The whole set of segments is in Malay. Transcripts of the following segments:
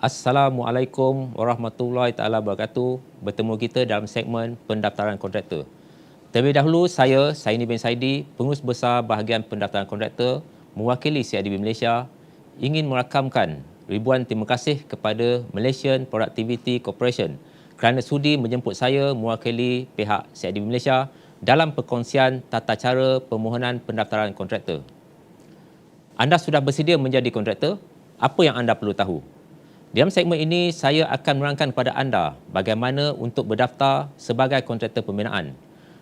Assalamualaikum warahmatullahi taala wabarakatuh. Bertemu kita dalam segmen pendaftaran kontraktor. Terlebih dahulu saya Saini bin Saidi, Pengurus Besar Bahagian Pendaftaran Kontraktor mewakili CIDB Malaysia, ingin merakamkan ribuan terima kasih kepada Malaysian Productivity Corporation kerana sudi menjemput saya mewakili pihak CIDB Malaysia dalam perkongsian tata cara permohonan pendaftaran kontraktor. Anda sudah bersedia menjadi kontraktor? Apa yang anda perlu tahu? Dalam segmen ini, saya akan menerangkan kepada anda bagaimana untuk berdaftar sebagai kontraktor pembinaan.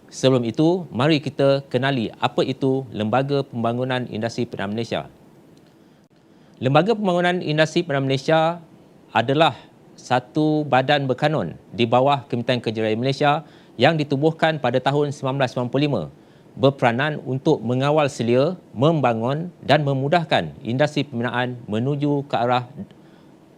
Sebelum itu, mari kita kenali apa itu Lembaga Pembangunan Industri Perdana Malaysia. Lembaga Pembangunan Industri Perdana Malaysia adalah satu badan berkanun di bawah Kementerian Kerja Raya Malaysia yang ditubuhkan pada tahun 1995, berperanan untuk mengawal selia, membangun dan memudahkan industri pembinaan menuju ke arah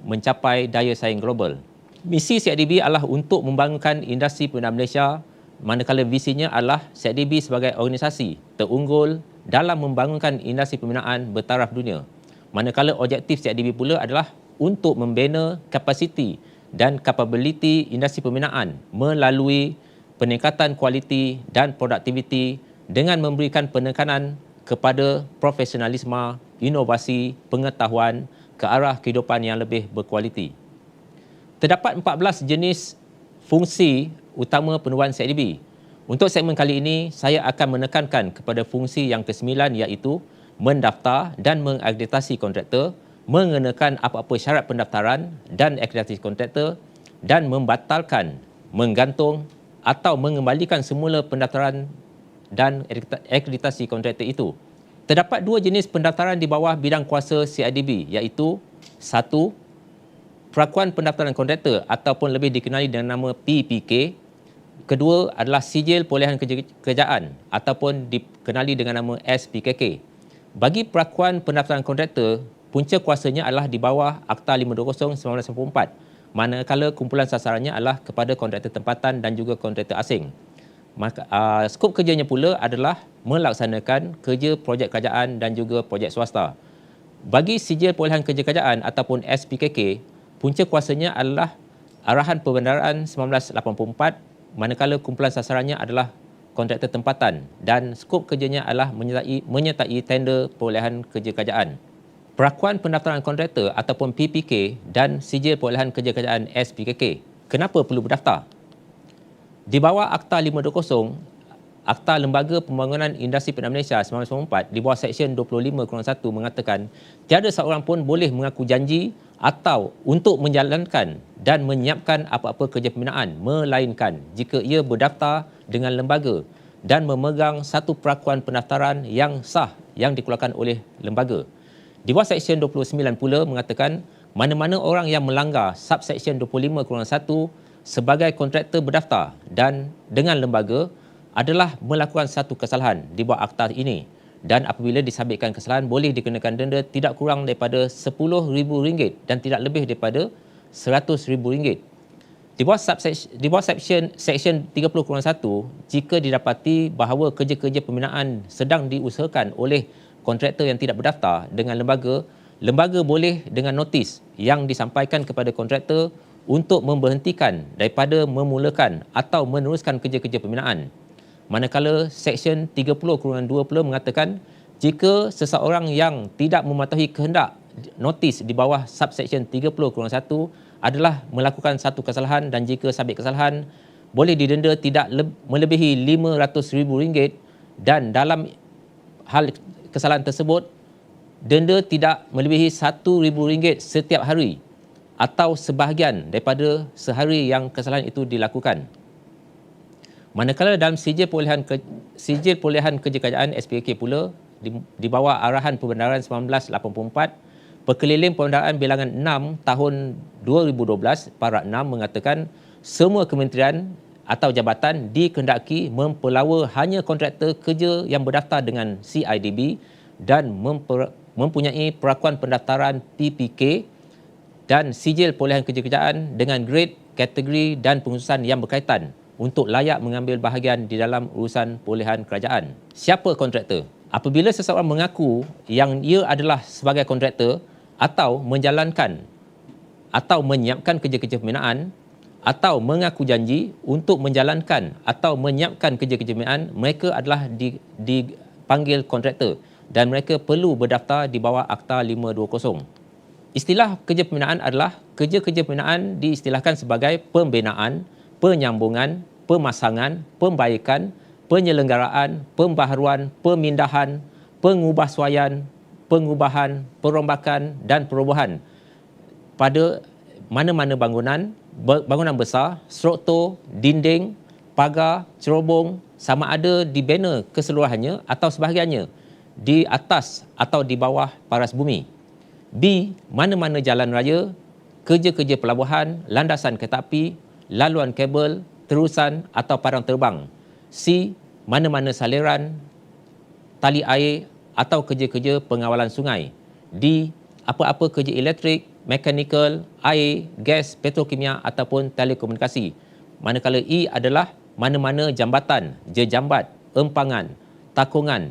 mencapai daya saing global. Misi CIDB adalah untuk membangunkan industri pembinaan Malaysia, manakala visinya adalah CIDB sebagai organisasi terunggul dalam membangunkan industri pembinaan bertaraf dunia. Manakala objektif CIDB pula adalah untuk membina kapasiti dan kapabiliti industri pembinaan melalui peningkatan kualiti dan produktiviti dengan memberikan penekanan kepada profesionalisme, inovasi, pengetahuan ke arah kehidupan yang lebih berkualiti. Terdapat 14 jenis fungsi utama penubuhan CIDB. Untuk segmen kali ini, saya akan menekankan kepada fungsi yang ke-9 iaitu mendaftar dan mengakreditasi kontraktor, mengenakan apa-apa syarat pendaftaran dan akreditasi kontraktor dan membatalkan, menggantung atau mengembalikan semula pendaftaran dan akreditasi kontraktor itu. Terdapat dua jenis pendaftaran di bawah bidang kuasa CIDB iaitu 1. Perakuan pendaftaran kontraktor ataupun lebih dikenali dengan nama PPK. Kedua adalah sijil perolehan kerjaan ataupun dikenali dengan nama SPKK. Bagi perakuan pendaftaran kontraktor, punca kuasanya adalah di bawah Akta 520/1994, manakala kumpulan sasarannya adalah kepada kontraktor tempatan dan juga kontraktor asing. Maka, skop kerjanya pula adalah melaksanakan kerja projek kerajaan dan juga projek swasta. Bagi sijil perolehan kerja kerajaan ataupun SPKK, punca kuasanya adalah Arahan Perbendaharaan 1984, manakala kumpulan sasarannya adalah kontraktor tempatan dan skop kerjanya adalah menyertai tender perolehan kerja kerajaan. Perakuan pendaftaran kontraktor ataupun PPK dan sijil perolehan kerja kerajaan SPKK. Kenapa perlu berdaftar? Di bawah Akta 520, Akta Lembaga Pembangunan Industri Perdana Malaysia 1994, di bawah Seksyen 25/1 mengatakan tiada seorang pun boleh mengaku janji atau untuk menjalankan dan menyiapkan apa-apa kerja pembinaan, melainkan jika ia berdaftar dengan lembaga dan memegang satu perakuan pendaftaran yang sah yang dikeluarkan oleh lembaga. Di bawah Seksyen 29 pula mengatakan mana-mana orang yang melanggar subseksyen 25/1 sebagai kontraktor berdaftar dan dengan lembaga adalah melakukan satu kesalahan di bawah akta ini, dan apabila disabitkan kesalahan boleh dikenakan denda tidak kurang daripada RM10,000 dan tidak lebih daripada RM100,000. Di bawah seksyen 30/1, jika didapati bahawa kerja-kerja pembinaan sedang diusahakan oleh kontraktor yang tidak berdaftar dengan lembaga, lembaga boleh dengan notis yang disampaikan kepada kontraktor untuk memberhentikan daripada memulakan atau meneruskan kerja-kerja pembinaan. Manakala Seksyen 30/2 pula mengatakan jika seseorang yang tidak mematuhi kehendak notis di bawah subseksyen 30/1 adalah melakukan satu kesalahan dan jika sabit kesalahan boleh didenda tidak melebihi RM500,000 dan dalam hal kesalahan tersebut denda tidak melebihi RM1,000 setiap hari atau sebahagian daripada sehari yang kesalahan itu dilakukan. Manakala dalam sijil perolehan kerja kerajaan SPK pula di bawah Arahan Perbendaharaan 1984, Perkeliling Perbendaharaan Bilangan 6 tahun 2012 Parak 6 mengatakan semua kementerian atau jabatan dikehendaki mempelawa hanya kontraktor kerja yang berdaftar dengan CIDB dan mempunyai perakuan pendaftaran PPK dan sijil perolehan kerja kerajaan dengan grade, kategori dan pengkhususan yang berkaitan untuk layak mengambil bahagian di dalam urusan perolehan kerajaan. Siapa kontraktor? Apabila seseorang mengaku yang ia adalah sebagai kontraktor atau menjalankan atau menyiapkan kerja-kerja pembinaan atau mengaku janji untuk menjalankan atau menyiapkan kerja-kerja pembinaan, mereka adalah dipanggil kontraktor dan mereka perlu berdaftar di bawah Akta 520. Istilah kerja pembinaan adalah kerja-kerja pembinaan diistilahkan sebagai pembinaan, penyambungan, pemasangan, pembaikan, penyelenggaraan, pembaharuan, pemindahan, pengubahsuaian, pengubahan, perombakan dan perubahan pada mana-mana bangunan, bangunan besar, struktur, dinding, pagar, cerobong, sama ada di banner keseluruhannya atau sebahagiannya, di atas atau di bawah paras bumi. B. Mana-mana jalan raya, kerja-kerja pelabuhan, landasan kereta api, laluan kabel, terusan atau padang terbang. C. Mana-mana saliran, tali air atau kerja-kerja pengawalan sungai. D. Apa-apa kerja elektrik, mekanikal, air, gas, petrokimia ataupun telekomunikasi. Manakala E adalah mana-mana jambatan, jejambat, empangan, takungan,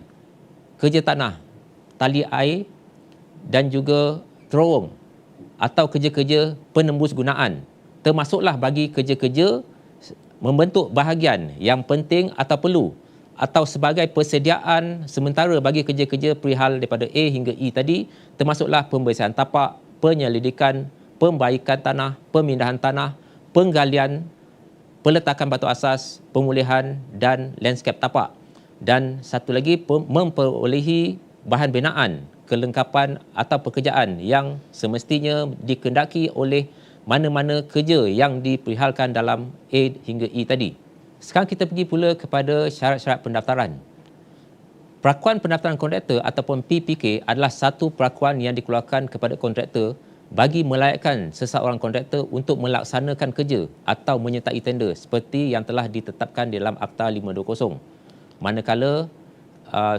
kerja tanah, tali air dan juga terowong atau kerja-kerja penembus gunaan. Termasuklah bagi kerja-kerja membentuk bahagian yang penting atau perlu atau sebagai persediaan sementara bagi kerja-kerja perihal daripada A hingga E tadi, termasuklah pembersihan tapak, penyelidikan, pembaikan tanah, pemindahan tanah, penggalian, peletakan batu asas, pemulihan dan landscape tapak. Dan satu lagi, memperolehi bahan binaan, kelengkapan atau pekerjaan yang semestinya dikendaki oleh mana-mana kerja yang diperihalkan dalam A hingga E tadi. Sekarang kita pergi pula kepada syarat-syarat pendaftaran. Perakuan pendaftaran kontraktor ataupun PPK adalah satu perakuan yang dikeluarkan kepada kontraktor bagi melayakkan seseorang kontraktor untuk melaksanakan kerja atau menyertai tender seperti yang telah ditetapkan di dalam Akta 520. Manakala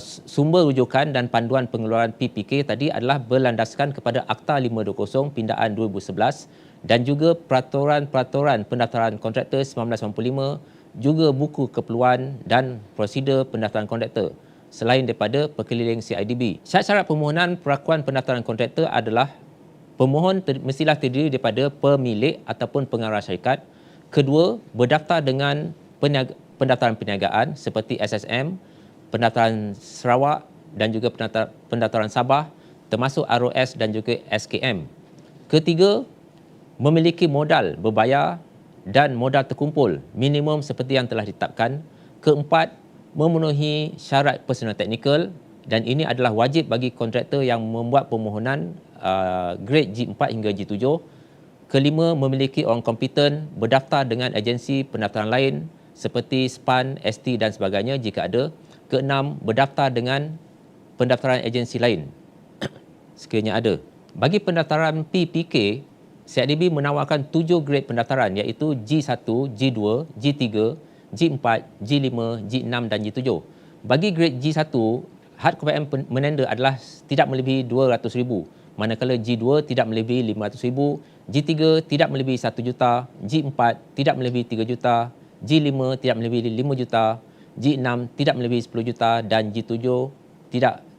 sumber rujukan dan panduan pengeluaran PPK tadi adalah berlandaskan kepada Akta 520 Pindaan 2011 dan juga peraturan-peraturan pendaftaran kontraktor 1995, juga buku keperluan dan prosedur pendaftaran kontraktor selain daripada perkeliling CIDB. Syarat-syarat permohonan perakuan pendaftaran kontraktor adalah pemohon mestilah terdiri daripada pemilik ataupun pengarah syarikat. Kedua, berdaftar dengan pendaftaran perniagaan seperti SSM, pendaftaran Sarawak dan juga pendaftaran Sabah termasuk ROS dan juga SKM. Ketiga, memiliki modal berbayar dan modal terkumpul minimum seperti yang telah ditetapkan. Keempat, memenuhi syarat personal teknikal dan ini adalah wajib bagi kontraktor yang membuat permohonan grade G4 hingga G7. Kelima, memiliki orang kompeten berdaftar dengan agensi pendaftaran lain seperti SPAN, ST dan sebagainya jika ada. Keenam, berdaftar dengan pendaftaran agensi lain sekiranya ada. Bagi pendaftaran PPK, CIDB menawarkan 7 grade pendaftaran iaitu G1, G2, G3, G4, G5, G6 dan G7. Bagi grade G1, had kepayaan menenda adalah tidak melebihi RM200,000, manakala G2 tidak melebihi RM500,000, G3 tidak melebihi RM1 juta, G4 tidak melebihi RM3 juta, G5 tidak melebihi RM5 juta, G6 tidak melebihi RM10 juta dan G7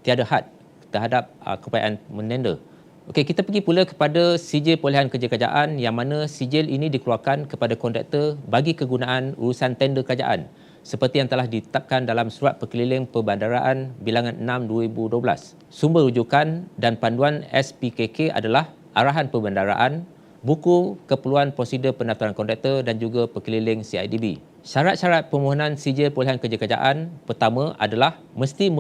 tiada had terhadap kepayaan menenda. Okey, kita pergi pula kepada sijil perolehan kerja kerajaan yang mana sijil ini dikeluarkan kepada kontraktor bagi kegunaan urusan tender kerajaan seperti yang telah ditetapkan dalam Surat Perkeliling Perbandaraan Bilangan 6/2012. Sumber rujukan dan panduan SPKK adalah Arahan Perbandaraan, Buku Keperluan Prosedur Pendaftaran Kontraktor dan juga Perkeliling CIDB. Syarat-syarat permohonan sijil perolehan kerja kerajaan pertama adalah mesti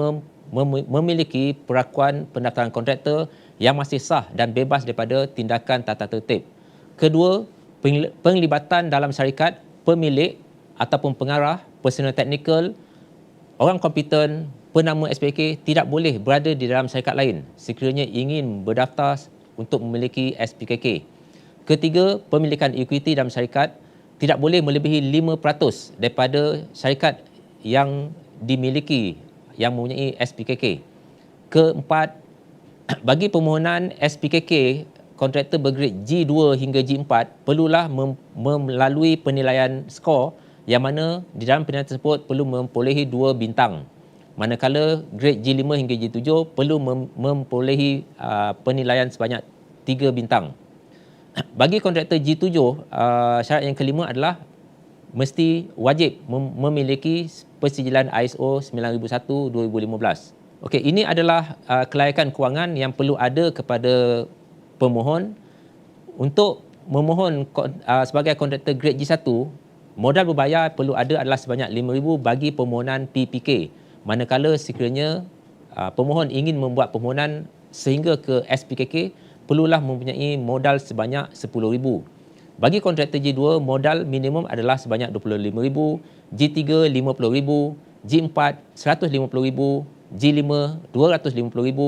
memiliki perakuan pendaftaran kontraktor yang masih sah dan bebas daripada tindakan tata tertib. Kedua, penglibatan dalam syarikat, pemilik ataupun pengarah, personal teknikal, orang kompeten, penama SPK tidak boleh berada di dalam syarikat lain sekiranya ingin berdaftar untuk memiliki SPKK. Ketiga, pemilikan ekuiti dalam syarikat tidak boleh melebihi 5% daripada syarikat yang dimiliki yang mempunyai SPKK. Keempat, bagi permohonan SPKK, kontraktor bergrade G2 hingga G4 perlulah melalui penilaian skor yang mana di dalam penilaian tersebut perlu memperolehi 2 bintang. Manakala grade G5 hingga G7 perlu memperolehi penilaian sebanyak 3 bintang. Bagi kontraktor G7, syarat yang kelima adalah mesti wajib memiliki persijilan ISO 9001-2015. Okey, ini adalah kelayakan kewangan yang perlu ada kepada pemohon untuk memohon sebagai kontraktor grade G1. Modal berbayar perlu ada adalah sebanyak RM5,000 bagi permohonan PPK. Manakala sekiranya pemohon ingin membuat permohonan sehingga ke SPKK, perlulah mempunyai modal sebanyak RM10,000. Bagi kontraktor G2, modal minimum adalah sebanyak RM25,000, G3 RM50,000, G4 RM150,000, G5 RM250,000,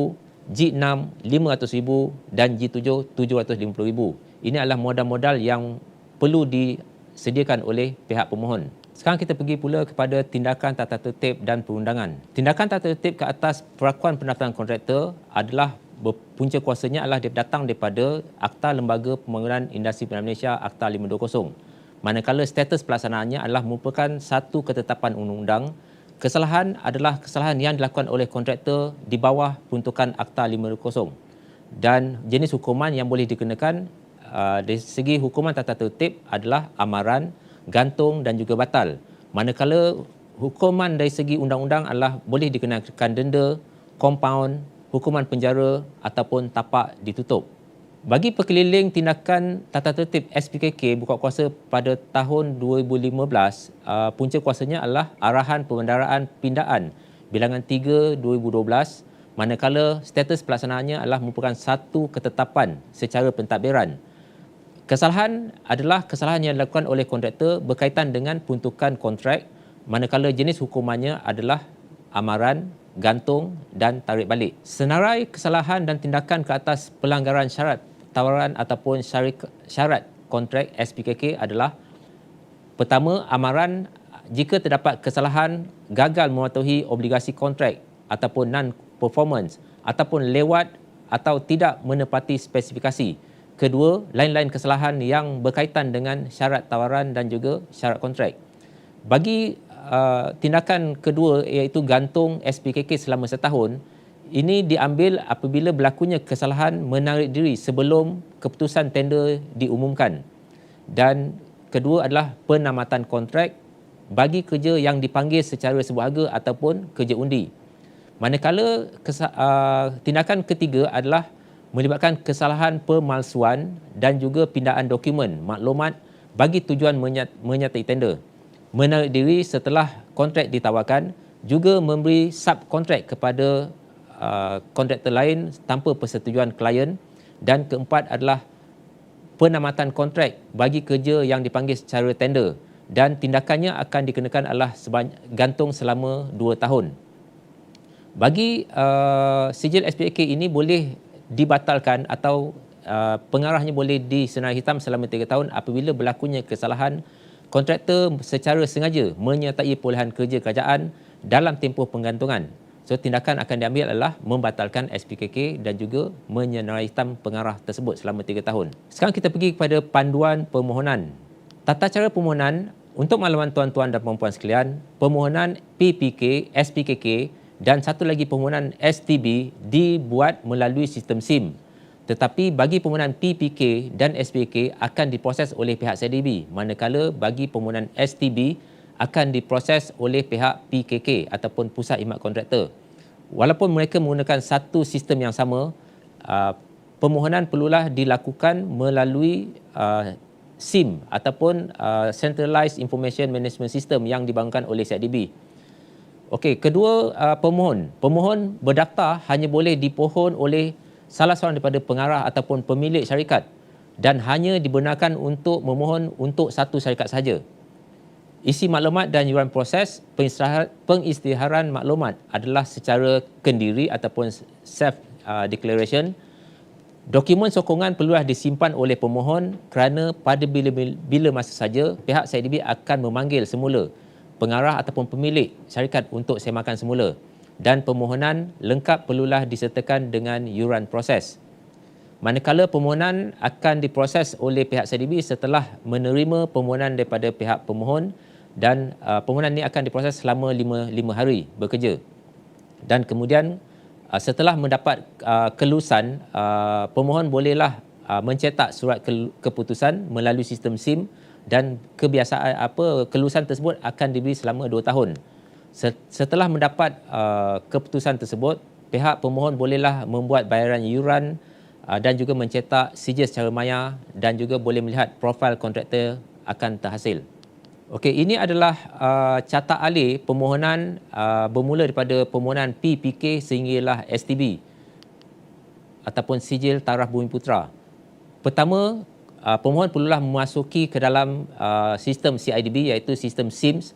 G6 RM500,000 dan G7 RM750,000. Ini adalah modal-modal yang perlu disediakan oleh pihak pemohon. Sekarang kita pergi pula kepada tindakan tata tertib dan perundangan. Tindakan tata tertib ke atas perakuan pendaftaran kontraktor adalah punca kuasanya adalah datang daripada Akta Lembaga Pembangunan Industri Perdana Malaysia Akta 520. Manakala status pelaksanaannya adalah merupakan satu ketetapan undang-undang, kesalahan adalah kesalahan yang dilakukan oleh kontraktor di bawah peruntukan Akta 520. Dan jenis hukuman yang boleh dikenakan dari segi hukuman tata tertib adalah amaran, gantung dan juga batal. Manakala hukuman dari segi undang-undang adalah boleh dikenakan denda, kompaun, hukuman penjara ataupun tapak ditutup. Bagi pekeliling tindakan tata tertib SPKK buka kuasa pada tahun 2015, punca kuasanya adalah Arahan Perbendaharaan Pindaan Bilangan 3 2012, manakala status pelaksanaannya adalah merupakan satu ketetapan secara pentadbiran. Kesalahan adalah kesalahan yang dilakukan oleh kontraktor berkaitan dengan peruntukan kontrak, manakala jenis hukumannya adalah amaran, gantung dan tarik balik. Senarai kesalahan dan tindakan ke atas pelanggaran syarat tawaran ataupun syarat kontrak SPKK adalah: pertama, amaran jika terdapat kesalahan gagal mematuhi obligasi kontrak ataupun non-performance ataupun lewat atau tidak menepati spesifikasi. Kedua, lain-lain kesalahan yang berkaitan dengan syarat tawaran dan juga syarat kontrak. Bagi tindakan kedua iaitu gantung SPKK selama setahun, ini diambil apabila berlakunya kesalahan menarik diri sebelum keputusan tender diumumkan. Dan kedua adalah penamatan kontrak bagi kerja yang dipanggil secara sebuah ataupun kerja undi. Manakala tindakan ketiga adalah melibatkan kesalahan pemalsuan dan juga pindaan dokumen maklumat bagi tujuan menyertai tender, menarik diri setelah kontrak ditawarkan, juga memberi subkontrak kepada kontraktor lain tanpa persetujuan klien, dan keempat adalah penamatan kontrak bagi kerja yang dipanggil secara tender dan tindakannya akan dikenakan adalah gantung selama 2 tahun. Bagi sijil SPKK ini boleh dibatalkan atau pengarahnya boleh disenarai hitam selama 3 tahun apabila berlakunya kesalahan kontraktor secara sengaja menyertai perolehan kerja kerajaan dalam tempoh penggantungan. So, tindakan akan diambil adalah membatalkan SPKK dan juga menyenarai hitam pengarah tersebut selama 3 tahun. Sekarang kita pergi kepada panduan permohonan. Tata cara permohonan, untuk makluman tuan-tuan dan puan-puan sekalian, permohonan PPK, SPKK dan satu lagi permohonan STB dibuat melalui sistem SIM. Tetapi bagi permohonan PPK dan SPKK akan diproses oleh pihak CIDB, manakala bagi permohonan STB akan diproses oleh pihak PKK ataupun Pusat Khidmat Kontraktor. Walaupun mereka menggunakan satu sistem yang sama, permohonan perlulah dilakukan melalui SIM ataupun Centralized Information Management System yang dibangunkan oleh CIDB. Okey, kedua pemohon berdaftar hanya boleh dipohon oleh salah seorang daripada pengarah ataupun pemilik syarikat dan hanya dibenarkan untuk memohon untuk satu syarikat sahaja. Isi maklumat dan yuran proses pengisytiharan maklumat adalah secara kendiri ataupun self-declaration. Dokumen sokongan perlulah disimpan oleh pemohon kerana pada bila masa saja pihak CIDB akan memanggil semula pengarah ataupun pemilik syarikat untuk semakan semula, dan permohonan lengkap perlulah disertakan dengan yuran proses. Manakala permohonan akan diproses oleh pihak CIDB setelah menerima permohonan daripada pihak pemohon, dan permohonan ini akan diproses selama 5 hari bekerja. Dan kemudian setelah mendapat kelulusan, pemohon bolehlah mencetak surat keputusan melalui sistem SIM dan kebiasaan kelulusan tersebut akan diberi selama 2 tahun. Setelah mendapat keputusan tersebut, pihak pemohon bolehlah membuat bayaran yuran dan juga mencetak sijil secara maya dan juga boleh melihat profil kontraktor akan terhasil. Okey, ini adalah catat alih permohonan bermula daripada permohonan PPK sehinggalah STB ataupun sijil taraf Bumi Putera. Pertama, pemohon perlulah memasuki ke dalam sistem CIDB iaitu sistem SIMS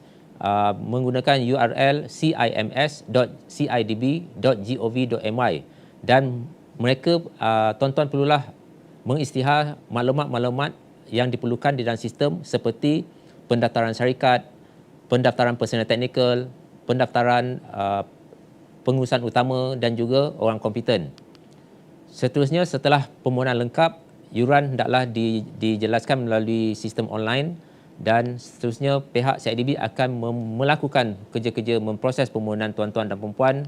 menggunakan URL cims.cidb.gov.my dan mereka tuan-tuan perlulah mengisytihar maklumat-maklumat yang diperlukan di dalam sistem seperti pendaftaran syarikat, pendaftaran personal teknikal, pendaftaran pengurusan utama dan juga orang kompeten. Seterusnya, setelah permohonan lengkap, yuran hendaklah dijelaskan melalui sistem online dan seterusnya pihak CIDB akan melakukan kerja-kerja memproses permohonan tuan-tuan dan puan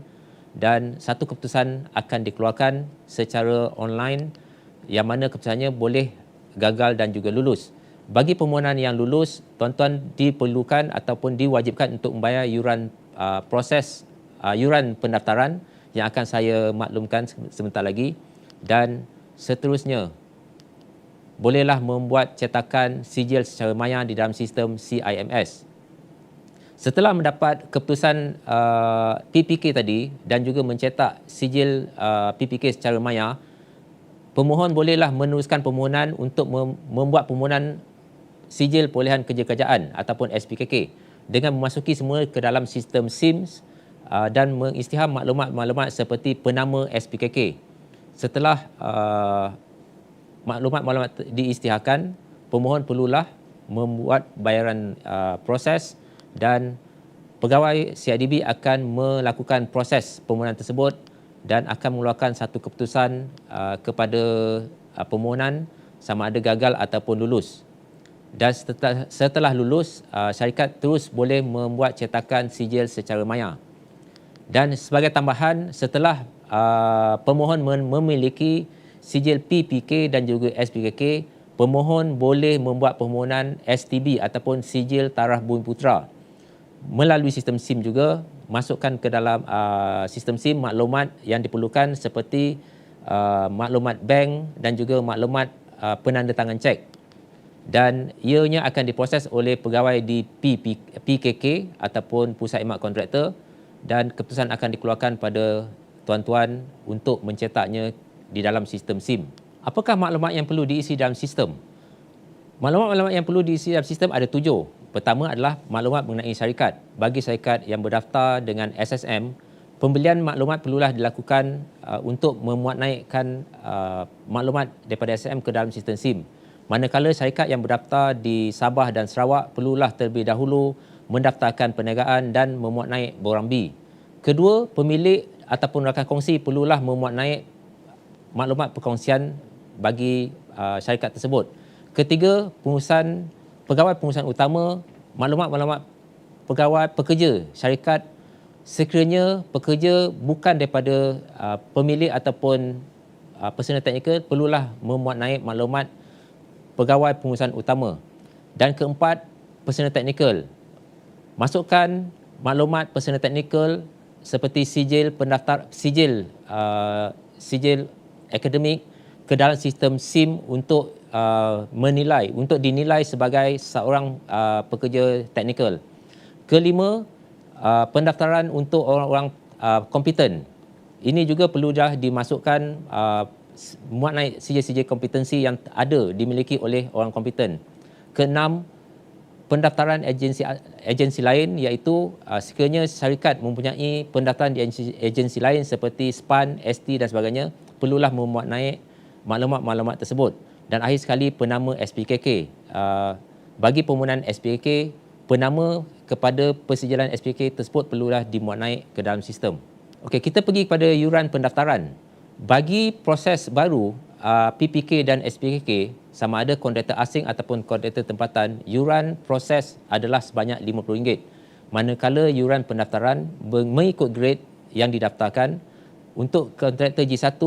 dan satu keputusan akan dikeluarkan secara online yang mana keputusannya boleh gagal dan juga lulus. Bagi permohonan yang lulus, tuan-tuan diperlukan ataupun diwajibkan untuk membayar yuran yuran pendaftaran yang akan saya maklumkan sebentar lagi dan seterusnya bolehlah membuat cetakan sijil secara maya di dalam sistem CIMS. Setelah mendapat keputusan PPK tadi dan juga mencetak sijil PPK secara maya, pemohon bolehlah meneruskan permohonan untuk membuat permohonan sijil perolehan kerja kerajaan ataupun SPKK dengan memasuki semula ke dalam sistem SIMS dan mengisytihar maklumat-maklumat seperti penama SPKK. Setelah maklumat-maklumat diisytiharkan, pemohon perlulah membuat bayaran proses dan pegawai CIDB akan melakukan proses permohonan tersebut dan akan mengeluarkan satu keputusan kepada permohonan sama ada gagal ataupun lulus. Dan setelah lulus, syarikat terus boleh membuat cetakan sijil secara maya. Dan sebagai tambahan, setelah pemohon memiliki sijil PPK dan juga SPKK, pemohon boleh membuat permohonan STB ataupun sijil taraf Bumi Putera melalui sistem SIM juga. Masukkan ke dalam sistem SIM maklumat yang diperlukan seperti maklumat bank dan juga maklumat penandatangan cek. Dan ianya akan diproses oleh pegawai di PKK ataupun Pusat Khidmat Kontraktor dan keputusan akan dikeluarkan pada tuan-tuan untuk mencetaknya di dalam sistem SIM. Apakah maklumat yang perlu diisi dalam sistem? Maklumat-maklumat yang perlu diisi dalam sistem ada 7. Pertama adalah maklumat mengenai syarikat. Bagi syarikat yang berdaftar dengan SSM, pembelian maklumat perlulah dilakukan untuk memuat naikkan maklumat daripada SSM ke dalam sistem SIM. Manakala syarikat yang berdaftar di Sabah dan Sarawak perlulah terlebih dahulu mendaftarkan perniagaan dan memuat naik borang B. Kedua, pemilik ataupun rakan kongsi perlulah memuat naik maklumat perkongsian bagi syarikat tersebut. Ketiga, pegawai pengurusan utama, maklumat-maklumat pegawai pekerja syarikat sekiranya pekerja bukan daripada pemilik ataupun personal teknikal perlulah memuat naik maklumat pegawai pengurusan utama. Dan keempat, personal teknikal. Masukkan maklumat personal teknikal seperti sijil pendaftar, sijil akademik ke dalam sistem SIM untuk dinilai sebagai seorang pekerja teknikal. Kelima, pendaftaran untuk orang-orang kompeten. Ini juga perlu dah dimasukkan muat naik sijil-sijil kompetensi yang ada dimiliki oleh orang kompeten. Keenam, pendaftaran agensi lain iaitu sekiranya syarikat mempunyai pendaftaran di agensi lain seperti SPAN, ST dan sebagainya, perlulah memuat naik maklumat-maklumat tersebut. Dan akhir sekali, penama SPKK. Bagi permohonan SPKK, penama kepada persijilan SPKK tersebut perlulah dimuat naik ke dalam sistem. Okey, kita pergi kepada yuran pendaftaran. Bagi proses baru PPK dan SPKK, sama ada kontraktor asing ataupun kontraktor tempatan, yuran proses adalah sebanyak RM50. Manakala yuran pendaftaran mengikut grade yang didaftarkan, Untuk kontraktor G1,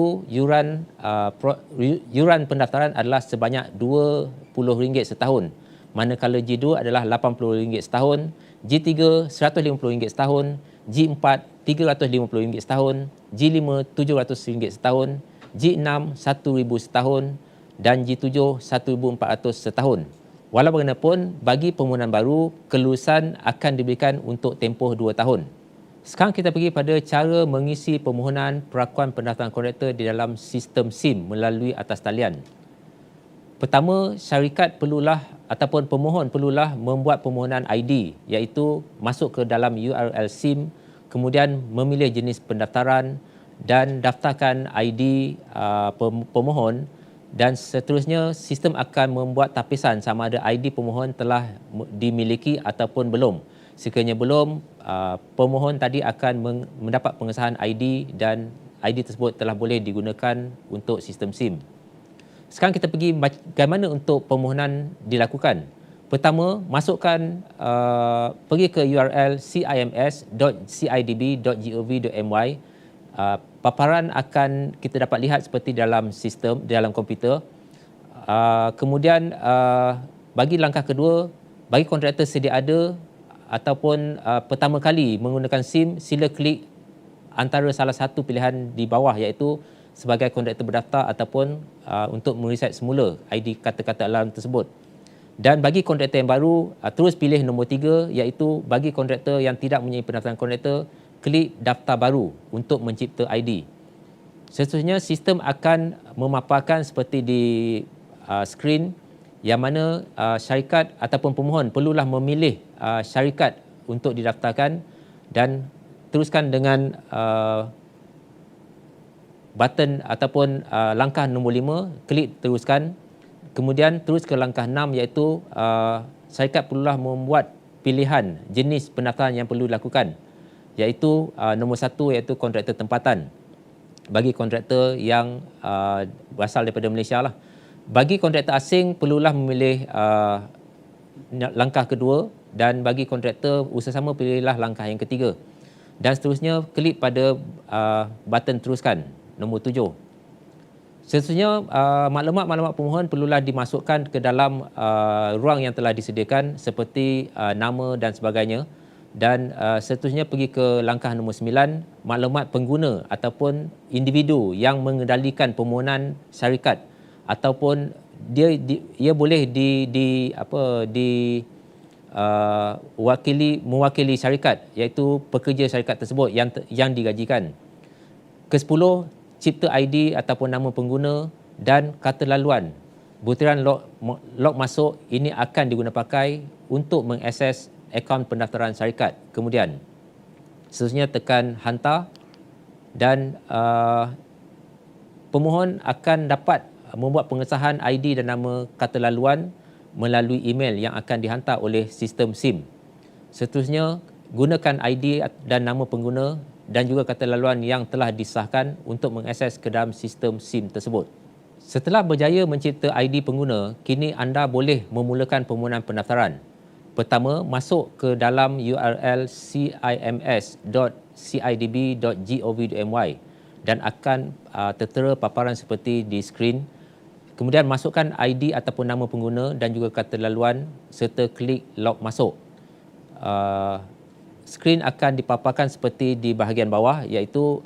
yuran pendaftaran adalah sebanyak RM20 setahun. Manakala G2 adalah RM80 setahun, G3 RM150 setahun, G4 RM350 setahun, G5 RM700 setahun, G6 RM1,000 setahun dan G7 RM1,400 setahun. Walau bagaimanapun, bagi permohonan baru, kelulusan akan diberikan untuk tempoh 2 tahun. Sekarang kita pergi pada cara mengisi permohonan perakuan pendaftaran kontraktor di dalam sistem SIM melalui atas talian. Pertama, syarikat perlulah ataupun pemohon perlulah membuat permohonan ID, iaitu masuk ke dalam URL SIM, kemudian memilih jenis pendaftaran dan daftarkan ID pemohon, dan seterusnya sistem akan membuat tapisan sama ada ID pemohon telah dimiliki ataupun belum. Sekiranya belum, pemohon tadi akan mendapat pengesahan ID dan ID tersebut telah boleh digunakan untuk sistem SIM. Sekarang kita pergi bagaimana untuk permohonan dilakukan. Pertama, pergi ke URL cims.cidb.gov.my. Paparan akan kita dapat lihat seperti dalam sistem, dalam komputer. Kemudian bagi langkah kedua, bagi kontraktor sedia ada ataupun pertama kali menggunakan SIM, sila klik antara salah satu pilihan di bawah, iaitu sebagai kontraktor berdaftar ataupun untuk mereset semula ID kata-kata alarm tersebut. Dan bagi kontraktor yang baru, terus pilih nombor 3, iaitu bagi kontraktor yang tidak mempunyai pendaftaran kontraktor, klik daftar baru untuk mencipta ID. Seterusnya, sistem akan memaparkan seperti di skrin, yang mana syarikat ataupun pemohon perlulah memilih syarikat untuk didaftarkan dan teruskan dengan button ataupun langkah nombor 5, klik teruskan. Kemudian terus ke langkah 6, iaitu syarikat perlulah membuat pilihan jenis pendaftaran yang perlu dilakukan, iaitu nombor 1, iaitu kontraktor tempatan bagi kontraktor yang berasal daripada Malaysia lah. Bagi kontraktor asing perlulah memilih langkah kedua, dan bagi kontraktor usaha sama pilihlah langkah yang ketiga. Dan seterusnya klik pada button teruskan nombor 7. Seterusnya maklumat-maklumat pemohon perlulah dimasukkan ke dalam ruang yang telah disediakan seperti nama dan sebagainya. Dan seterusnya pergi ke langkah nombor 9, maklumat pengguna ataupun individu yang mengendalikan permohonan syarikat, ataupun ia boleh mewakili syarikat, iaitu pekerja syarikat tersebut yang digajikan. Ke-10, cipta ID ataupun nama pengguna dan kata laluan. Butiran log masuk ini akan diguna pakai untuk mengakses akaun pendaftaran syarikat. Kemudian seterusnya tekan hantar, dan pemohon akan dapat membuat pengesahan ID dan nama kata laluan melalui email yang akan dihantar oleh sistem SIM. Seterusnya, gunakan ID dan nama pengguna dan juga kata laluan yang telah disahkan untuk mengakses ke dalam sistem SIM tersebut. Setelah berjaya mencipta ID pengguna, kini anda boleh memulakan permohonan pendaftaran. Pertama, masuk ke dalam URL cims.cidb.gov.my dan akan tertera paparan seperti di skrin. Kemudian masukkan ID ataupun nama pengguna dan juga kata laluan serta klik log masuk. Skrin akan dipaparkan seperti di bahagian bawah, iaitu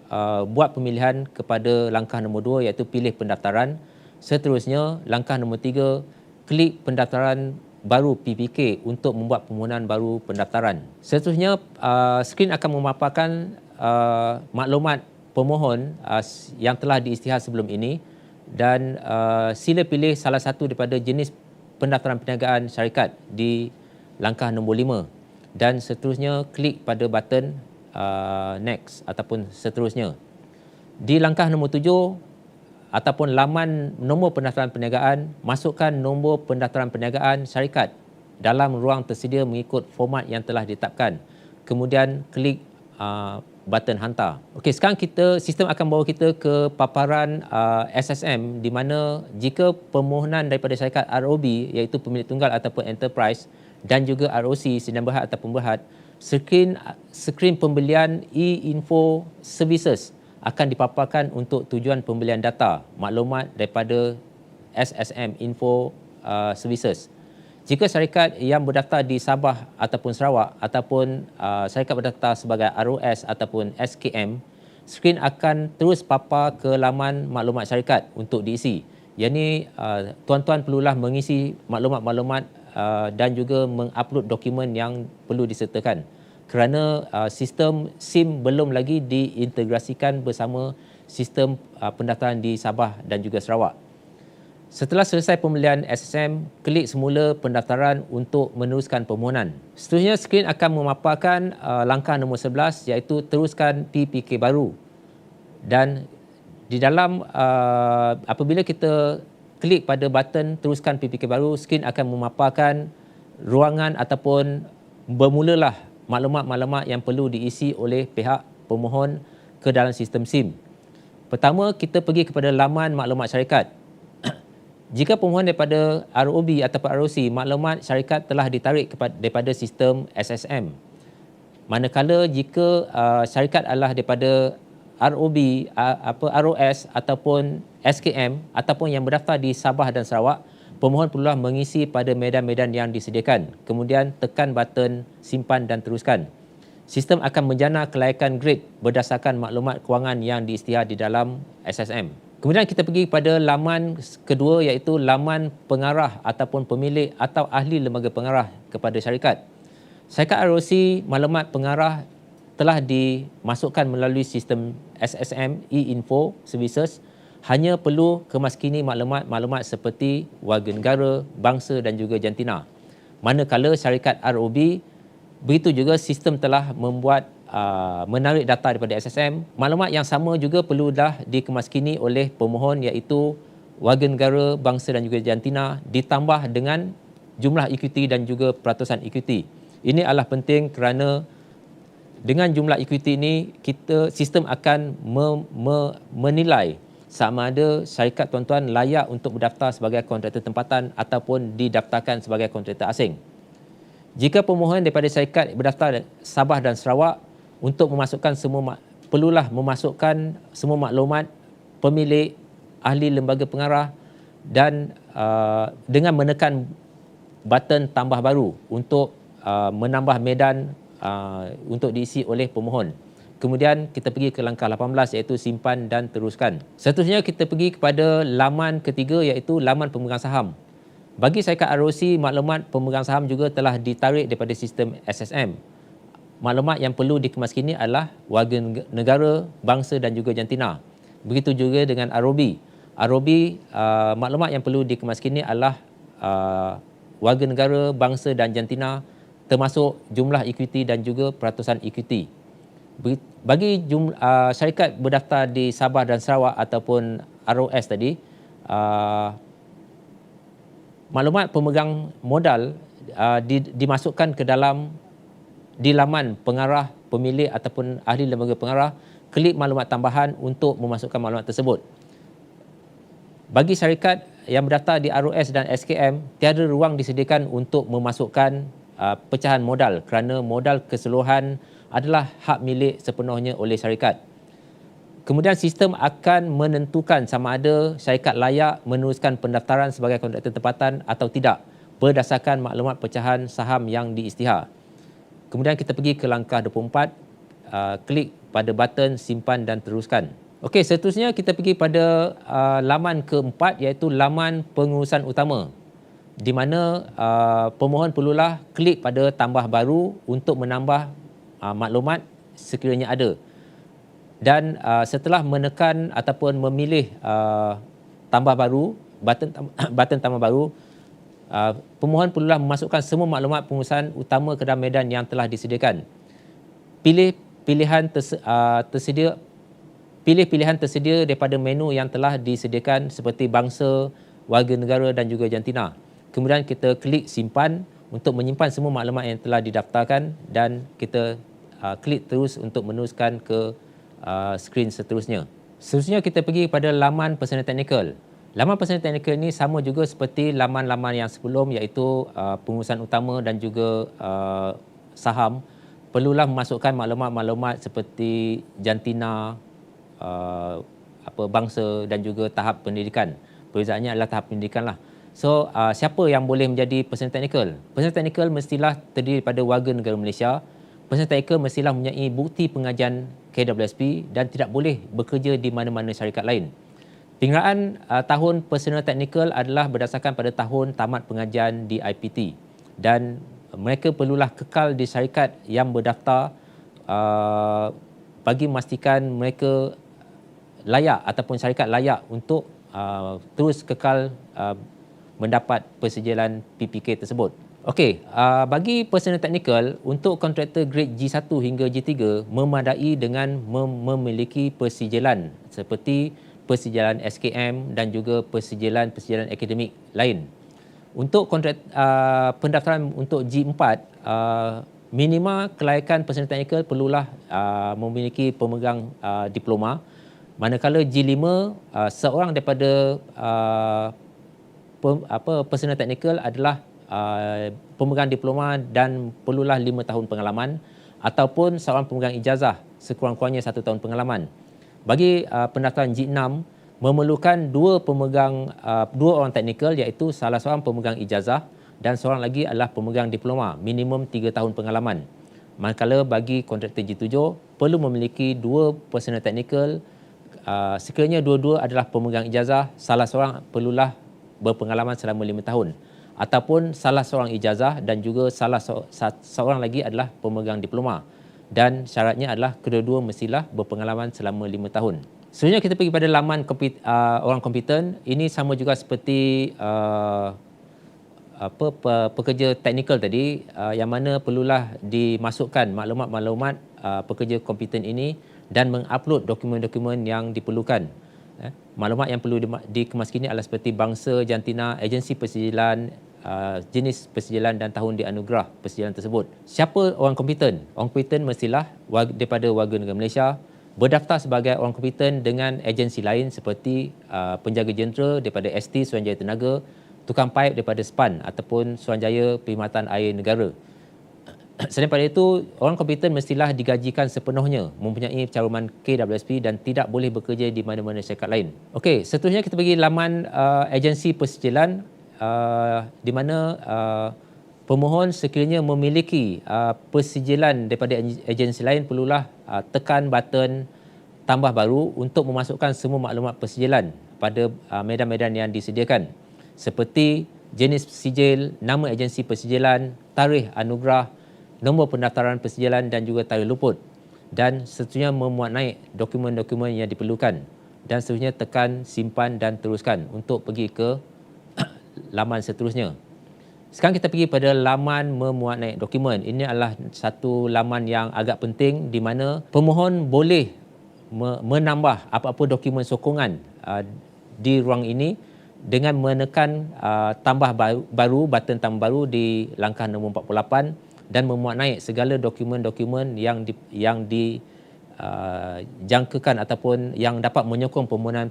buat pemilihan kepada langkah nombor 2, iaitu pilih pendaftaran. Seterusnya, langkah nombor 3, klik pendaftaran baru PPK untuk membuat permohonan baru pendaftaran. Seterusnya, skrin akan memaparkan maklumat pemohon yang telah diisytihar sebelum ini, dan sila pilih salah satu daripada jenis pendaftaran perniagaan syarikat di langkah nombor 5, dan seterusnya klik pada button next ataupun seterusnya. Di langkah nombor 7 ataupun laman nombor pendaftaran perniagaan, masukkan nombor pendaftaran perniagaan syarikat dalam ruang tersedia mengikut format yang telah ditetapkan. Kemudian klik button hantar. Okey, sekarang sistem akan bawa kita ke paparan SSM, di mana jika permohonan daripada syarikat ROB, iaitu pemilik tunggal ataupun enterprise, dan juga ROC sedia berhad ataupun berhad, skrin pembelian e-info services akan dipaparkan untuk tujuan pembelian data maklumat daripada SSM Info Services. Jika syarikat yang berdaftar di Sabah ataupun Sarawak ataupun syarikat berdaftar sebagai ROS ataupun SKM, skrin akan terus papar ke laman maklumat syarikat untuk diisi. Yang ini tuan-tuan perlulah mengisi maklumat-maklumat dan juga mengupload dokumen yang perlu disertakan. Kerana sistem SIM belum lagi diintegrasikan bersama sistem pendaftaran di Sabah dan juga Sarawak. Setelah selesai pembelian SSM, klik semula pendaftaran untuk meneruskan permohonan. Seterusnya, skrin akan memaparkan langkah nombor 11 iaitu teruskan PPK baru. Dan di dalam apabila kita klik pada button teruskan PPK baru, skrin akan memaparkan ruangan ataupun bermulalah maklumat-maklumat yang perlu diisi oleh pihak pemohon ke dalam sistem SIM. Pertama, kita pergi kepada laman maklumat syarikat. Jika pemohon daripada ROB atau ROC, maklumat syarikat telah ditarik daripada sistem SSM. Manakala jika syarikat adalah daripada ROB, ROS ataupun SKM ataupun yang berdaftar di Sabah dan Sarawak, pemohon perlulah mengisi pada medan-medan yang disediakan. Kemudian tekan button simpan dan teruskan. Sistem akan menjana kelayakan grade berdasarkan maklumat kewangan yang diisytihar di dalam SSM. Kemudian kita pergi pada laman kedua iaitu laman pengarah ataupun pemilik atau ahli lembaga pengarah kepada syarikat. Syarikat ROC, maklumat pengarah telah dimasukkan melalui sistem SSM e-Info Services, hanya perlu kemaskini maklumat-maklumat seperti warga negara, bangsa dan juga jantina. Manakala syarikat ROB, begitu juga sistem telah membuat menarik data daripada SSM. Maklumat yang sama juga perlu dah dikemaskini oleh pemohon iaitu warga negara, bangsa dan juga jantina ditambah dengan jumlah ekuiti dan juga peratusan ekuiti. Ini adalah penting kerana dengan jumlah ekuiti ini sistem akan menilai sama ada syarikat tuan-tuan layak untuk berdaftar sebagai kontraktor tempatan ataupun didaftarkan sebagai kontraktor asing. Jika pemohon daripada syarikat berdaftar Sabah dan Sarawak, untuk memasukkan perlulah memasukkan semua maklumat pemilik, ahli lembaga pengarah dan dengan menekan button tambah baru untuk menambah medan untuk diisi oleh pemohon. Kemudian kita pergi ke langkah 18 iaitu simpan dan teruskan. Seterusnya kita pergi kepada laman ketiga iaitu laman pemegang saham. Bagi syarikat ROC, maklumat pemegang saham juga telah ditarik daripada sistem SSM. Maklumat yang perlu dikemaskini adalah warga negara, bangsa dan juga jantina. Begitu juga dengan ROB. ROB, maklumat yang perlu dikemaskini adalah warga negara, bangsa dan jantina termasuk jumlah ekuiti dan juga peratusan ekuiti. Bagi syarikat berdaftar di Sabah dan Sarawak ataupun ROS tadi, maklumat pemegang modal dimasukkan ke dalam di laman pengarah pemilik ataupun ahli lembaga pengarah, klik maklumat tambahan untuk memasukkan maklumat tersebut. Bagi syarikat yang berdaftar di ROS dan SKM, tiada ruang disediakan untuk memasukkan pecahan modal kerana modal keseluruhan adalah hak milik sepenuhnya oleh syarikat. Kemudian sistem akan menentukan sama ada syarikat layak meneruskan pendaftaran sebagai kontraktor tempatan atau tidak berdasarkan maklumat pecahan saham yang diisytihar. Kemudian kita pergi ke langkah 24, klik pada button simpan dan teruskan. Okey, seterusnya kita pergi pada laman keempat iaitu laman pengurusan utama, di mana pemohon perlulah klik pada tambah baru untuk menambah maklumat sekiranya ada. Dan setelah menekan ataupun memilih tambah baru, button tambah baru, pemohon perlulah memasukkan semua maklumat pengurusan utama ke dalam medan yang telah disediakan. Pilih pilihan tersedia daripada menu yang telah disediakan seperti bangsa, warga negara dan juga jantina. Kemudian kita klik simpan untuk menyimpan semua maklumat yang telah didaftarkan dan kita klik terus untuk meneruskan ke skrin seterusnya. Seterusnya kita pergi pada laman personal technical. Laman personal technical ini sama juga seperti laman-laman yang sebelum iaitu pengurusan utama dan juga saham. Perlulah memasukkan maklumat-maklumat seperti jantina, bangsa dan juga tahap pendidikan. Perbezaannya adalah tahap pendidikan lah. So, siapa yang boleh menjadi personal teknikal? Personal teknikal mestilah terdiri daripada warga negara Malaysia. Personal teknikal mestilah mempunyai bukti pengajian KWSP dan tidak boleh bekerja di mana-mana syarikat lain. Penghiraan tahun personal teknikal adalah berdasarkan pada tahun tamat pengajian di IPT dan mereka perlulah kekal di syarikat yang berdaftar bagi memastikan mereka layak ataupun syarikat layak untuk terus kekal mendapat persejilan PPK tersebut. Okey, bagi personal teknikal untuk kontraktor grade G1 hingga G3 memadai dengan memiliki persijilan seperti persijilan SKM dan juga persijilan akademik lain. Untuk kontrak pendaftaran untuk G4, minima kelayakan personal teknikal perlulah memiliki pemegang diploma. Manakala G5, seorang daripada personal teknikal adalah pemegang diploma dan perlulah 5 tahun pengalaman ataupun seorang pemegang ijazah sekurang-kurangnya 1 tahun pengalaman. Bagi pendaftaran G6 memerlukan dua orang teknikal iaitu salah seorang pemegang ijazah dan seorang lagi adalah pemegang diploma minimum 3 tahun pengalaman. Manakala bagi kontraktor G7 perlu memiliki dua personal teknikal sekiranya dua-dua adalah pemegang ijazah, salah seorang perlulah berpengalaman selama 5 tahun ataupun salah seorang ijazah dan juga seorang lagi adalah pemegang diploma dan syaratnya adalah kedua-dua mestilah berpengalaman selama 5 tahun. Sebenarnya kita pergi pada laman orang kompeten, ini sama juga seperti pekerja teknikal tadi yang mana perlulah dimasukkan maklumat-maklumat pekerja kompeten ini dan mengupload dokumen-dokumen yang diperlukan. Maklumat yang perlu dikemaskini adalah seperti bangsa, jantina, agensi persijilan, jenis persijilan dan tahun dianugerah persijilan tersebut. Siapa orang kompeten? Orang kompeten mestilah daripada warga negara Malaysia, berdaftar sebagai orang kompeten dengan agensi lain seperti penjaga jentera daripada ST Suruhanjaya Tenaga, tukang paip daripada SPAN ataupun Suruhanjaya Perkhidmatan Air Negara. Selain daripada itu, orang kompeten mestilah digajikan sepenuhnya, mempunyai caruman KWSP dan tidak boleh bekerja di mana-mana syarikat lain. Okey, seterusnya kita pergi laman agensi persijilan di mana pemohon sekiranya memiliki persijilan daripada agensi lain perlulah tekan button tambah baru untuk memasukkan semua maklumat persijilan pada medan-medan yang disediakan seperti jenis sijil, nama agensi persijilan, tarikh anugerah, nombor pendaftaran persijilan dan juga tarikh luput dan seterusnya memuat naik dokumen-dokumen yang diperlukan dan seterusnya tekan simpan dan teruskan untuk pergi ke laman seterusnya. Sekarang kita pergi pada laman memuat naik dokumen. Ini adalah satu laman yang agak penting di mana pemohon boleh menambah apa-apa dokumen sokongan di ruang ini dengan menekan tambah baru, button tambah baru di langkah nombor 48 dan memuat naik segala dokumen-dokumen yang dijangkakan ataupun yang dapat menyokong permohonan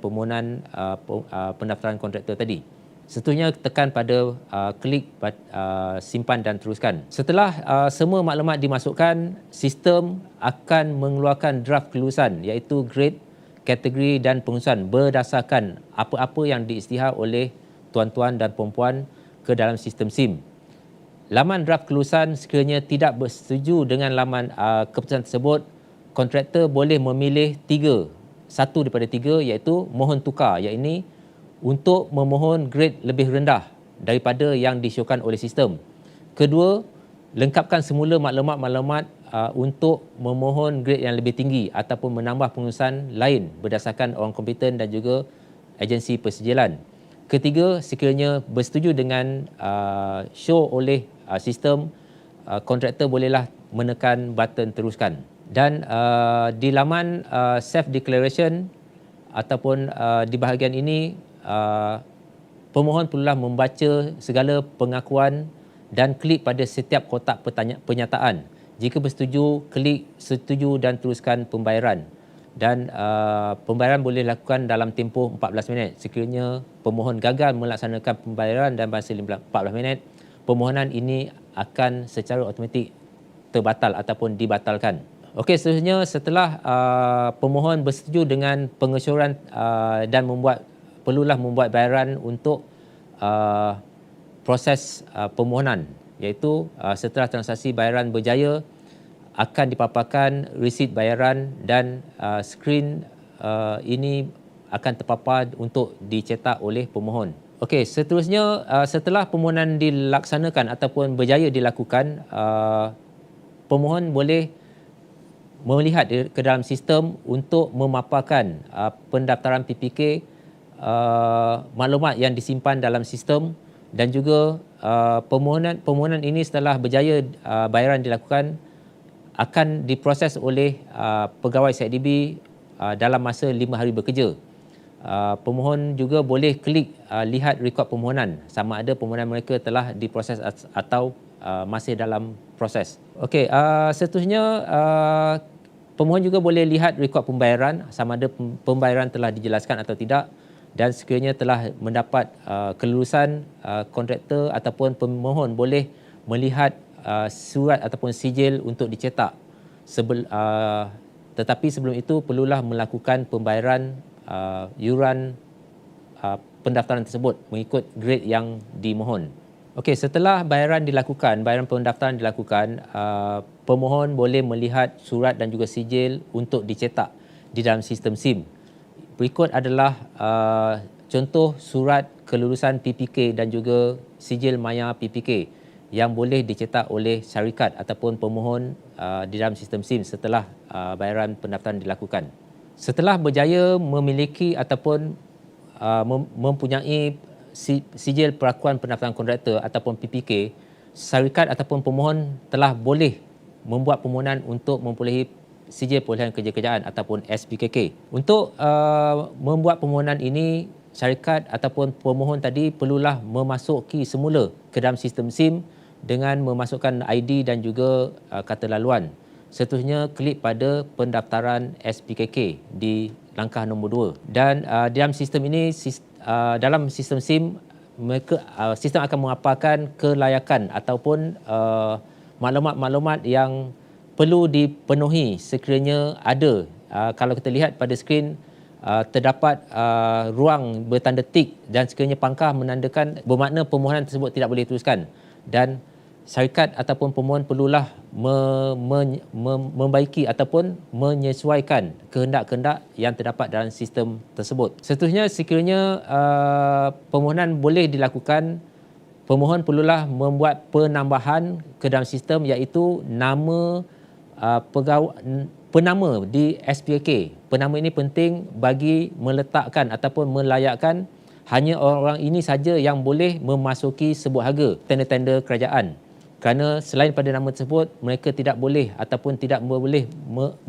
pendaftaran kontraktor tadi. Seterusnya tekan pada klik simpan dan teruskan. Setelah semua maklumat dimasukkan, sistem akan mengeluarkan draft kelulusan iaitu grade, kategori dan pengurusan berdasarkan apa-apa yang diisytihar oleh tuan-tuan dan puan-puan ke dalam sistem SIM. Laman draft kelulusan sekiranya tidak bersetuju dengan laman keputusan tersebut, kontraktor boleh memilih satu daripada tiga iaitu mohon tukar, iaitu untuk memohon grade lebih rendah daripada yang disyorkan oleh sistem. Kedua, lengkapkan semula maklumat-maklumat untuk memohon grade yang lebih tinggi ataupun menambah pengurusan lain berdasarkan orang kompeten dan juga agensi persijilan. Ketiga, sekiranya bersetuju dengan show oleh sistem, kontraktor bolehlah menekan button teruskan. Dan di laman self-declaration ataupun di bahagian ini, pemohon perlulah membaca segala pengakuan dan klik pada setiap kotak pernyataan. Jika bersetuju, klik setuju dan teruskan pembayaran. Dan pembayaran boleh dilakukan dalam tempoh 14 minit. Sekiranya pemohon gagal melaksanakan pembayaran dalam masa 14 minit, permohonan ini akan secara automatik terbatal ataupun dibatalkan. Okey, seterusnya setelah pemohon bersetuju dengan pengesyoran dan perlulah membuat bayaran untuk uh, proses permohonan, iaitu setelah transaksi bayaran berjaya akan dipaparkan resit bayaran dan skrin ini akan terpapar untuk dicetak oleh pemohon. Okey, seterusnya setelah permohonan dilaksanakan ataupun berjaya dilakukan, pemohon boleh melihat ke dalam sistem untuk memaparkan pendaftaran PPK, maklumat yang disimpan dalam sistem, dan juga permohonan ini setelah berjaya bayaran dilakukan akan diproses oleh pegawai CIDB dalam masa 5 hari bekerja. Pemohon juga boleh klik lihat rekod permohonan sama ada permohonan mereka telah diproses atau masih dalam proses. Okey, seterusnya pemohon juga boleh lihat rekod pembayaran sama ada pembayaran telah dijelaskan atau tidak, dan sekiranya telah mendapat kelulusan kontraktor ataupun pemohon boleh melihat surat ataupun sijil untuk dicetak. Tetapi sebelum itu perlulah melakukan pembayaran yuran pendaftaran tersebut mengikut grade yang dimohon. Okey, setelah bayaran pendaftaran dilakukan, pemohon boleh melihat surat dan juga sijil untuk dicetak di dalam sistem SIM. Berikut adalah contoh surat kelulusan PPK dan juga sijil maya PPK yang boleh dicetak oleh syarikat ataupun pemohon di dalam sistem SIM setelah bayaran pendaftaran dilakukan. Setelah berjaya memiliki ataupun mempunyai sijil perakuan pendaftaran kontraktor ataupun PPK, syarikat ataupun pemohon telah boleh membuat permohonan untuk memperolehi sijil perolehan kerja-kerjaan ataupun SPKK. Untuk membuat permohonan ini, syarikat ataupun pemohon tadi perlulah memasuki semula ke dalam sistem SIM dengan memasukkan ID dan juga kata laluan. Seterusnya klik pada pendaftaran SPKK di langkah nombor 2. Dan dalam sistem ini, dalam sistem SIM, sistem akan mengaparkan kelayakan ataupun maklumat-maklumat yang perlu dipenuhi sekiranya ada. Kalau kita lihat pada skrin, terdapat ruang bertanda tik dan sekiranya pangkah menandakan bermakna permohonan tersebut tidak boleh diteruskan, dan syarikat ataupun pemohon perlulah membaiki ataupun menyesuaikan kehendak-kehendak yang terdapat dalam sistem tersebut. Seterusnya, sekiranya permohonan boleh dilakukan, pemohon perlulah membuat penambahan ke dalam sistem, iaitu nama penama di SPK. Penama ini penting bagi meletakkan ataupun melayakkan hanya orang ini saja yang boleh memasuki sebuah harga tender-tender kerajaan. Kerana selain pada nama tersebut, mereka tidak boleh ataupun tidak boleh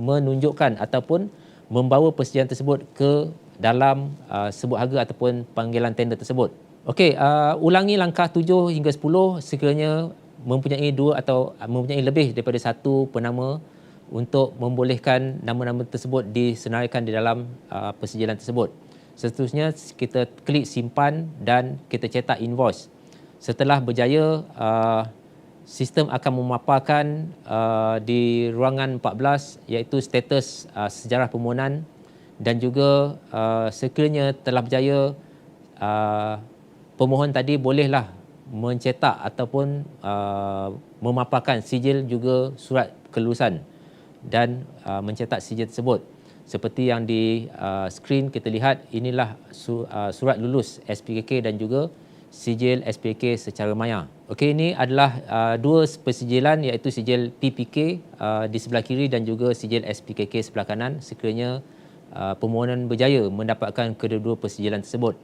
menunjukkan ataupun membawa persetujuan tersebut ke dalam sebuah harga ataupun panggilan tender tersebut. Okey, ulangi langkah 7 hingga 10 sekiranya mempunyai 2 atau mempunyai lebih daripada satu penama untuk membolehkan nama-nama tersebut disenaraikan di dalam persetujuan tersebut. Seterusnya, kita klik simpan dan kita cetak invoice. Setelah berjaya, sistem akan memaparkan di ruangan 14 iaitu status sejarah permohonan, dan juga sekiranya telah berjaya, pemohon tadi bolehlah mencetak ataupun memaparkan sijil juga surat kelulusan dan mencetak sijil tersebut. Seperti yang di skrin kita lihat, inilah surat lulus SPKK dan juga sijil SPK secara maya. Okey, ini adalah dua persijilan, iaitu sijil PPK di sebelah kiri dan juga sijil SPKK sebelah kanan sekiranya permohonan berjaya mendapatkan kedua-dua persijilan tersebut.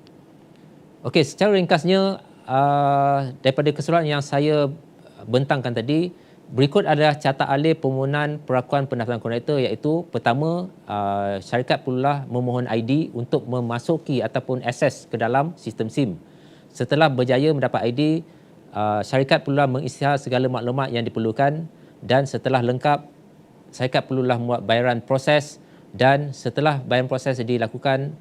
Okey, secara ringkasnya daripada keseluruhan yang saya bentangkan tadi, berikut adalah catat alih permohonan perakuan pendaftaran kontraktor, iaitu pertama, syarikat perlulah memohon ID untuk memasuki ataupun akses ke dalam sistem SIM. Setelah berjaya mendapat ID, syarikat perlulah mengisytihar segala maklumat yang diperlukan, dan setelah lengkap, syarikat perlulah membuat bayaran proses, dan setelah bayaran proses dilakukan,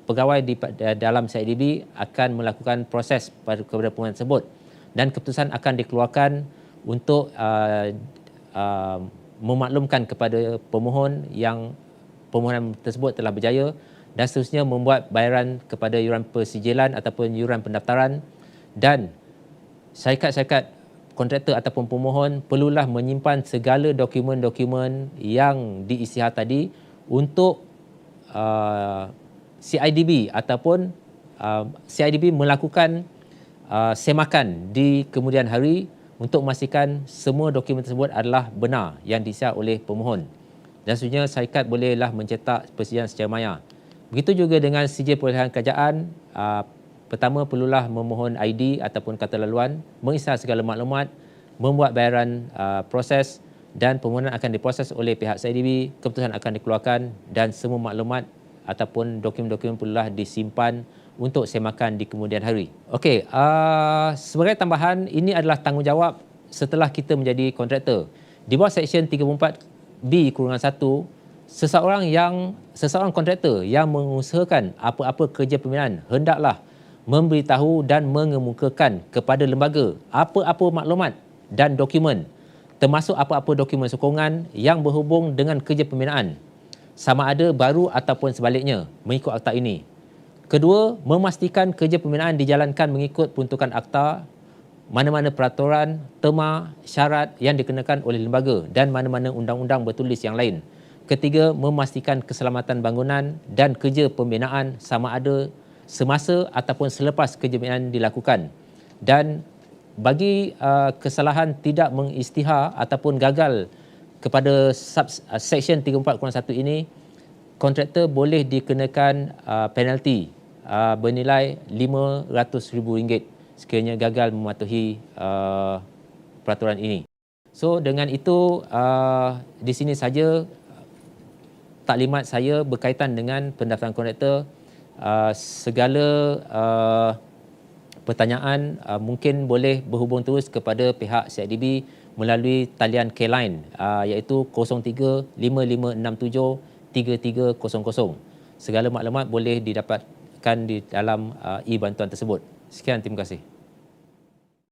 pegawai di dalam CIDB akan melakukan proses kepada permohonan tersebut, dan keputusan akan dikeluarkan untuk memaklumkan kepada pemohon yang permohonan tersebut telah berjaya, dan seterusnya membuat bayaran kepada yuran persijilan ataupun yuran pendaftaran. Dan syarikat-syarikat kontraktor ataupun pemohon perlulah menyimpan segala dokumen-dokumen yang diisytihar tadi untuk CIDB ataupun CIDB melakukan semakan di kemudian hari untuk memastikan semua dokumen tersebut adalah benar yang diisytihar oleh pemohon. Dan seterusnya syarikat bolehlah mencetak persetujuan secara maya. Begitu juga dengan sijil perolehan kerajaan, pertama perlulah memohon ID ataupun kata laluan, mengisytihar segala maklumat, membuat bayaran proses, dan permohonan akan diproses oleh pihak CIDB, keputusan akan dikeluarkan dan semua maklumat ataupun dokumen-dokumen perlulah disimpan untuk semakan di kemudian hari. Okey, sebagai tambahan, ini adalah tanggungjawab setelah kita menjadi kontraktor. Di bawah Seksyen 34B-1, seseorang kontraktor yang mengusahakan apa-apa kerja pembinaan hendaklah memberitahu dan mengemukakan kepada lembaga apa-apa maklumat dan dokumen, termasuk apa-apa dokumen sokongan yang berhubung dengan kerja pembinaan, sama ada baru ataupun sebaliknya, mengikut akta ini. Kedua, memastikan kerja pembinaan dijalankan mengikut peruntukan akta, mana-mana peraturan, terma, syarat yang dikenakan oleh lembaga dan mana-mana undang-undang bertulis yang lain. Ketiga, memastikan keselamatan bangunan dan kerja pembinaan sama ada semasa ataupun selepas kerja pembinaan dilakukan. Dan bagi kesalahan tidak mengisytihar ataupun gagal kepada Seksyen 34(1) ini, kontraktor boleh dikenakan penalti bernilai RM500,000 sekiranya gagal mematuhi peraturan ini. So dengan itu, di sini saja taklimat saya berkaitan dengan pendaftaran kontraktor. Segala pertanyaan mungkin boleh berhubung terus kepada pihak CIDB melalui talian K-Line iaitu 03-5567-3300. Segala maklumat boleh didapatkan di dalam e-bantuan tersebut. Sekian, terima kasih.